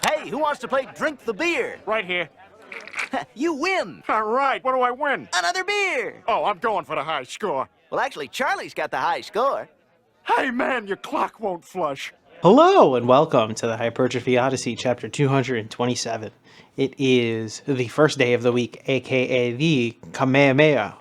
Hey, who wants to play Drink the Beer? Right here. You win! All right, what do I win? Another beer! Oh, I'm going for the high score. Well, actually, Charlie's got the high score. Hey, man, your clock won't flush. Hello and welcome to the Hypertrophy Odyssey, chapter 227. It is the first day of the week, aka the Kamehameha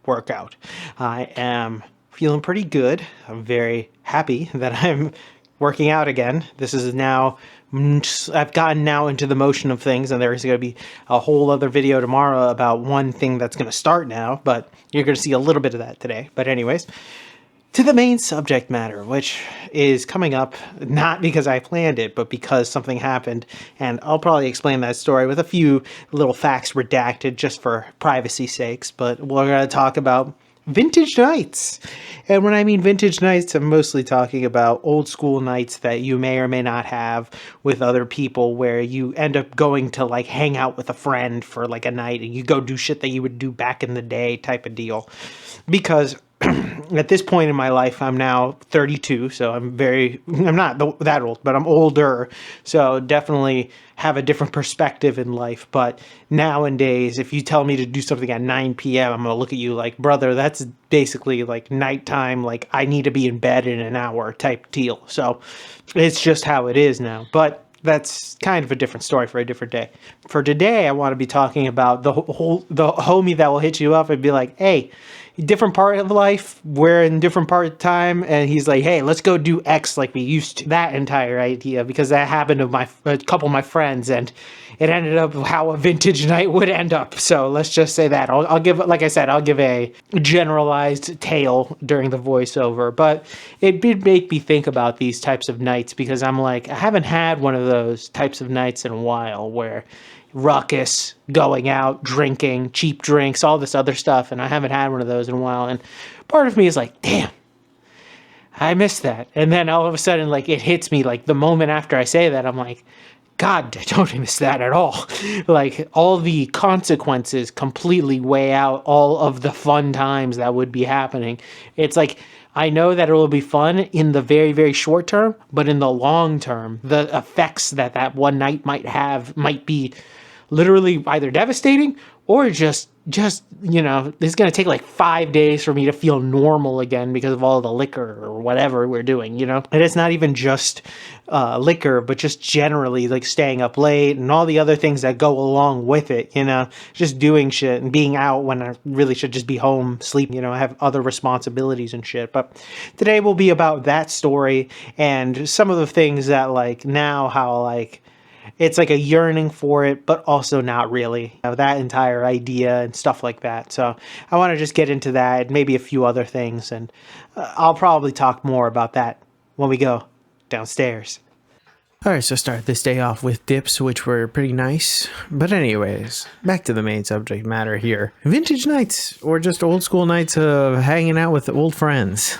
workout. I am feeling pretty good. I'm very happy that I'm working out again. This is now, I've gotten now into the motion of things, and there's going to be a whole other video tomorrow about one thing that's going to start now, but you're going to see a little bit of that today. But anyways, to the main subject matter, which is coming up not because I planned it, but because something happened, and I'll probably explain that story with a few little facts redacted just for privacy's sakes, but we're going to talk about vintage nights. And when I mean vintage nights, I'm mostly talking about old school nights that you may or may not have with other people, where you end up going to like hang out with a friend for like a night and you go do shit that you would do back in the day type of deal. Because at this point in my life, I'm now 32, so I'm not that old, but I'm older, so definitely have a different perspective in life. But nowadays, if you tell me to do something at 9 p.m., I'm going to look at you like, brother, that's basically like nighttime, like I need to be in bed in an hour type deal. So it's just how it is now. But that's kind of a different story for a different day. For today, I want to be talking about the homie that will hit you up and be like, hey, different part of life, we're in different part of time, and he's like, hey, let's go do X like we used to. That entire idea, because that happened to a couple of my friends, and it ended up how a vintage night would end up. So let's just say that. I'll give, like I said, I'll give a generalized tale during the voiceover, but it did make me think about these types of nights, because I'm like, I haven't had one of those types of nights in a while, where ruckus, going out, drinking, cheap drinks, all this other stuff, and I haven't had one of those in a while, and part of me is like, damn, I miss that. And then all of a sudden, like, it hits me, like, the moment after I say that, I'm like, God, I don't miss that at all. Like, all the consequences completely weigh out all of the fun times that would be happening. It's like, I know that it will be fun in the very, very short term, but in the long term, the effects that one night might have might be literally either devastating or just you know, it's going to take like 5 days for me to feel normal again because of all the liquor or whatever we're doing, you know? And it's not even just liquor, but just generally like staying up late and all the other things that go along with it, you know? Just doing shit and being out when I really should just be home, sleep, you know, I have other responsibilities and shit. But today will be about that story and some of the things that like now how like it's like a yearning for it, but also not really. You know, that entire idea and stuff like that. So I want to just get into that, maybe a few other things, and I'll probably talk more about that when we go downstairs. Alright, so start this day off with dips, which were pretty nice. But anyways, back to the main subject matter here. Vintage nights, or just old school nights of hanging out with old friends.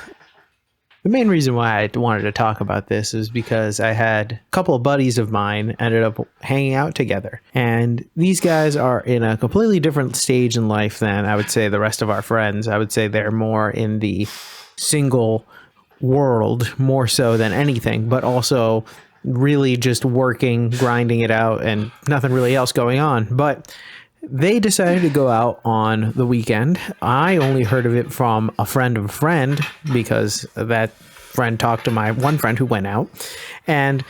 The main reason why I wanted to talk about this is because I had a couple of buddies of mine ended up hanging out together. And these guys are in a completely different stage in life than I would say the rest of our friends. I would say they're more in the single world, more so than anything, but also really just working, grinding it out, and nothing really else going on. But they decided to go out on the weekend. I only heard of it from a friend because that friend talked to my one friend who went out. And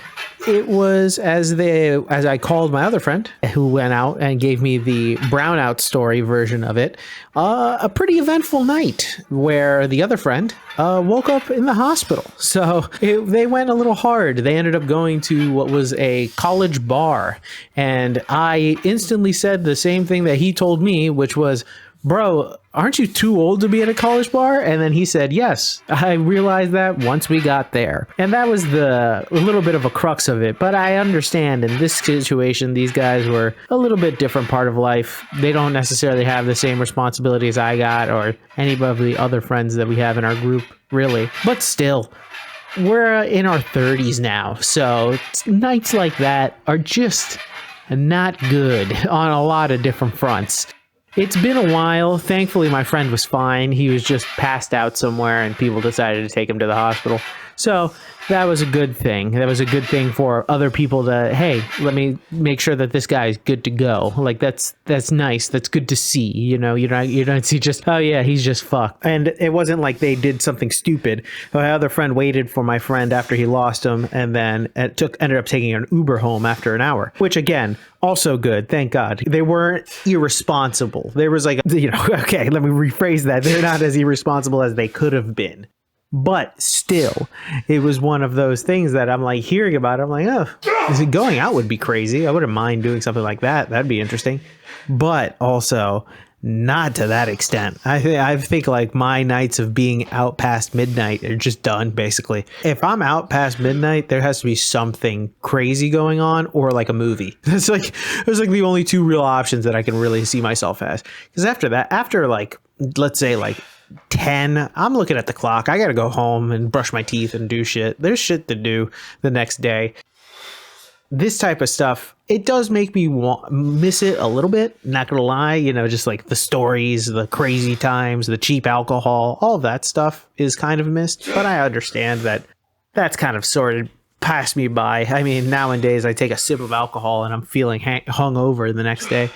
it was as I called my other friend who went out and gave me the brownout story version of it, a pretty eventful night where the other friend woke up in the hospital. So they went a little hard. They ended up going to what was a college bar. And I instantly said the same thing that he told me, which was, bro, aren't you too old to be at a college bar? And then he said, yes. I realized that once we got there. And that was a little bit of a crux of it. But I understand in this situation, these guys were a little bit different part of life. They don't necessarily have the same responsibilities I got or any of the other friends that we have in our group, really. But still, we're in our 30s now. So nights like that are just not good on a lot of different fronts. It's been a while. Thankfully, my friend was fine. He was just passed out somewhere and people decided to take him to the hospital. So that was a good thing. That was a good thing for other people to, hey, let me make sure that this guy's good to go. Like that's nice. That's good to see. You know, you don't see just, oh yeah, he's just fucked. And it wasn't like they did something stupid. My other friend waited for my friend after he lost him, and then ended up taking an Uber home after an hour, which again, also good. Thank God. They weren't irresponsible. There was like, okay, let me rephrase that. They're not as irresponsible as they could have been. But still, it was one of those things that I'm like hearing about. I'm like, oh, going out would be crazy. I wouldn't mind doing something like that. That'd be interesting. But also not to that extent. I think like my nights of being out past midnight are just done, basically. If I'm out past midnight, there has to be something crazy going on or like a movie. There's like the only two real options that I can really see myself as. Because after that, after like, let's say like 10, I'm looking at the clock. I gotta go home and brush my teeth and do shit. There's shit to do the next day. This type of stuff, it does make me miss it a little bit. Not gonna lie, just like the stories, the crazy times, the cheap alcohol, all of that stuff is kind of missed. But I understand that that's kind of sort of passed me by. I mean, nowadays I take a sip of alcohol and I'm feeling hungover the next day.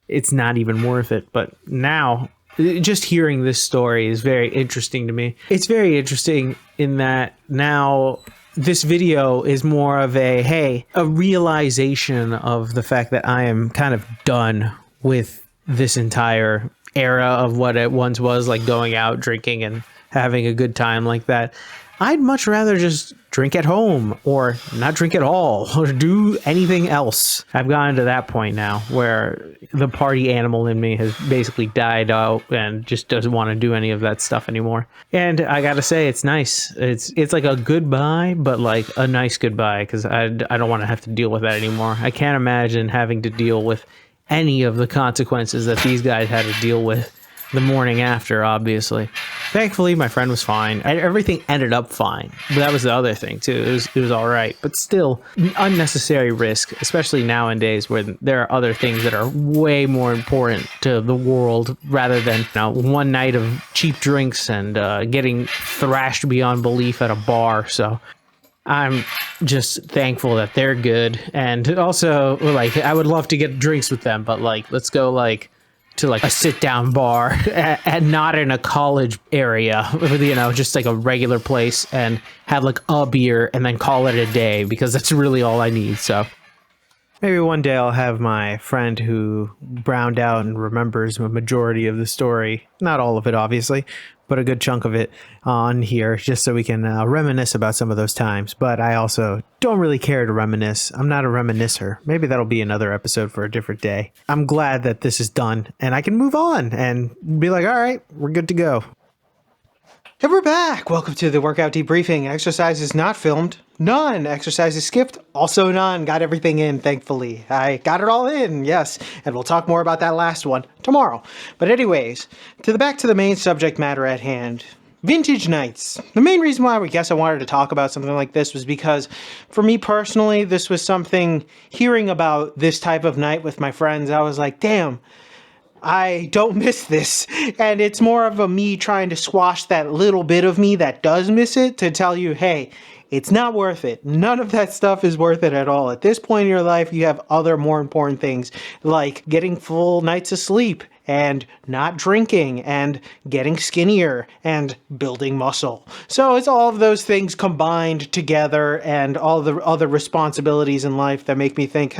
It's not even worth it. But now, just hearing this story is very interesting to me. It's very interesting in that now this video is more of a realization of the fact that I am kind of done with this entire era of what it once was, like going out, drinking, and having a good time like that. I'd much rather just drink at home or not drink at all or do anything else. I've gotten to that point now where the party animal in me has basically died out and just doesn't want to do any of that stuff anymore. And I gotta say, it's nice. It's like a goodbye, but like a nice goodbye, because I don't want to have to deal with that anymore. I can't imagine having to deal with any of the consequences that these guys had to deal with the morning after, obviously. Thankfully, my friend was fine. Everything ended up fine. But that was the other thing, too. It was all right. But still, unnecessary risk, especially nowadays where there are other things that are way more important to the world rather than one night of cheap drinks and getting thrashed beyond belief at a bar. So I'm just thankful that they're good. And also, like, I would love to get drinks with them, but, like, let's go, like, to like a sit down bar and not in a college area, just like a regular place, and have like a beer and then call it a day, because that's really all I need. So maybe one day I'll have my friend who browned out and remembers a majority of the story, not all of it obviously, but a good chunk of it, on here, just so we can reminisce about some of those times. But I also don't really care to reminisce. I'm not a reminiscer. Maybe that'll be another episode for a different day. I'm glad that this is done and I can move on and be like, all right, we're good to go. And we're back. Welcome to the workout debriefing. Exercise is not filmed. None. Exercise is skipped. Also none. Got everything in, thankfully. I got it all in, yes. And we'll talk more about that last one tomorrow. But anyways, back to the main subject matter at hand. Vintage nights. The main reason why I wanted to talk about something like this was because, for me personally, this was something, hearing about this type of night with my friends, I was like, damn, I don't miss this. And it's more of a me trying to squash that little bit of me that does miss it, to tell you, hey, it's not worth it. None of that stuff is worth it at all. At this point in your life, you have other more important things, like getting full nights of sleep and not drinking and getting skinnier and building muscle. So it's all of those things combined together, and all the other responsibilities in life that make me think,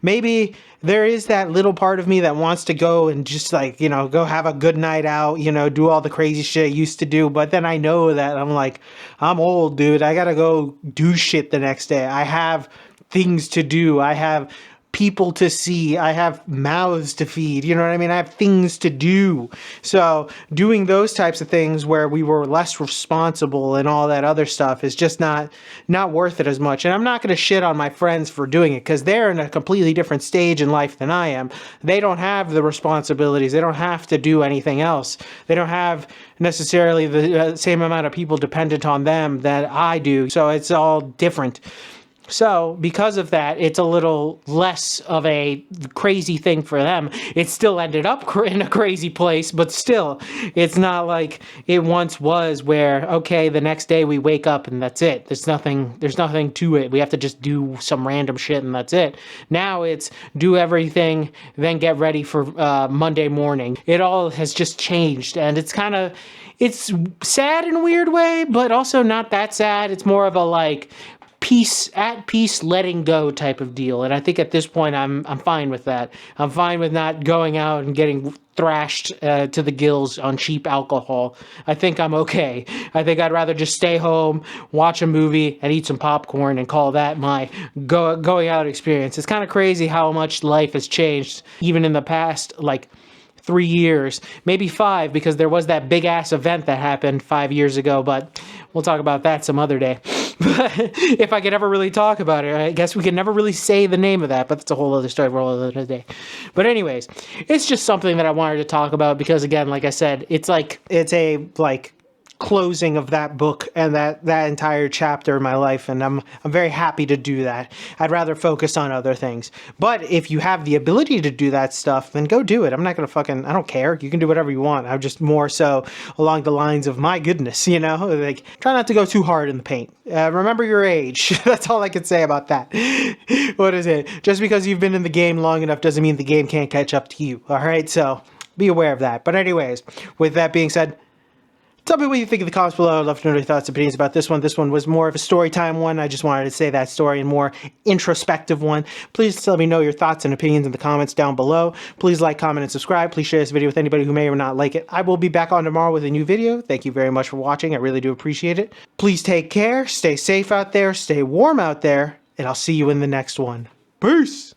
maybe there is that little part of me that wants to go and just like, go have a good night out, do all the crazy shit I used to do. But then I know that I'm old, dude. I gotta go do shit the next day. I have things to do. I have people to see. I have mouths to feed. You know what I mean? I have things to do. So doing those types of things where we were less responsible and all that other stuff is just not worth it as much. And I'm not going to shit on my friends for doing it, because they're in a completely different stage in life than I am. They don't have the responsibilities. They don't have to do anything else. They don't have necessarily the same amount of people dependent on them that I do. So it's all different. So because of that, it's a little less of a crazy thing for them. It still ended up in a crazy place, but still, it's not like it once was where, okay, the next day we wake up and that's it. There's nothing to it. We have to just do some random shit and that's it. Now it's do everything, then get ready for Monday morning. It all has just changed, and it's sad in a weird way, but also not that sad. It's more of a like at peace, letting go type of deal. And I think at this point, I'm fine with that. I'm fine with not going out and getting thrashed to the gills on cheap alcohol. I think I'm okay. I think I'd rather just stay home, watch a movie, and eat some popcorn and call that my going out experience. It's kind of crazy how much life has changed, even in the past, like 3 years, maybe 5, because there was that big ass event that happened 5 years ago, but we'll talk about that some other day. But if I could ever really talk about it, I guess we can never really say the name of that, but that's a whole other story for a whole other day. But anyways, it's just something that I wanted to talk about because, again, like I said, it's a closing of that book and that entire chapter of my life, and I'm very happy to do that. I'd rather focus on other things. But if you have the ability to do that stuff, then go do it. I'm not gonna I don't care. You can do whatever you want. I'm just more so along the lines of, my goodness, like, try not to go too hard in the paint. Remember your age. That's all I can say about that. What is it? Just because you've been in the game long enough doesn't mean the game can't catch up to you. All right, so be aware of that. But anyways, with that being said, tell me what you think in the comments below. I'd love to know your thoughts and opinions about this one. This one was more of a story time one. I just wanted to say that story, and more introspective one. Please let me know your thoughts and opinions in the comments down below. Please like, comment, and subscribe. Please share this video with anybody who may or not like it. I will be back on tomorrow with a new video. Thank you very much for watching. I really do appreciate it. Please take care. Stay safe out there. Stay warm out there. And I'll see you in the next one. Peace!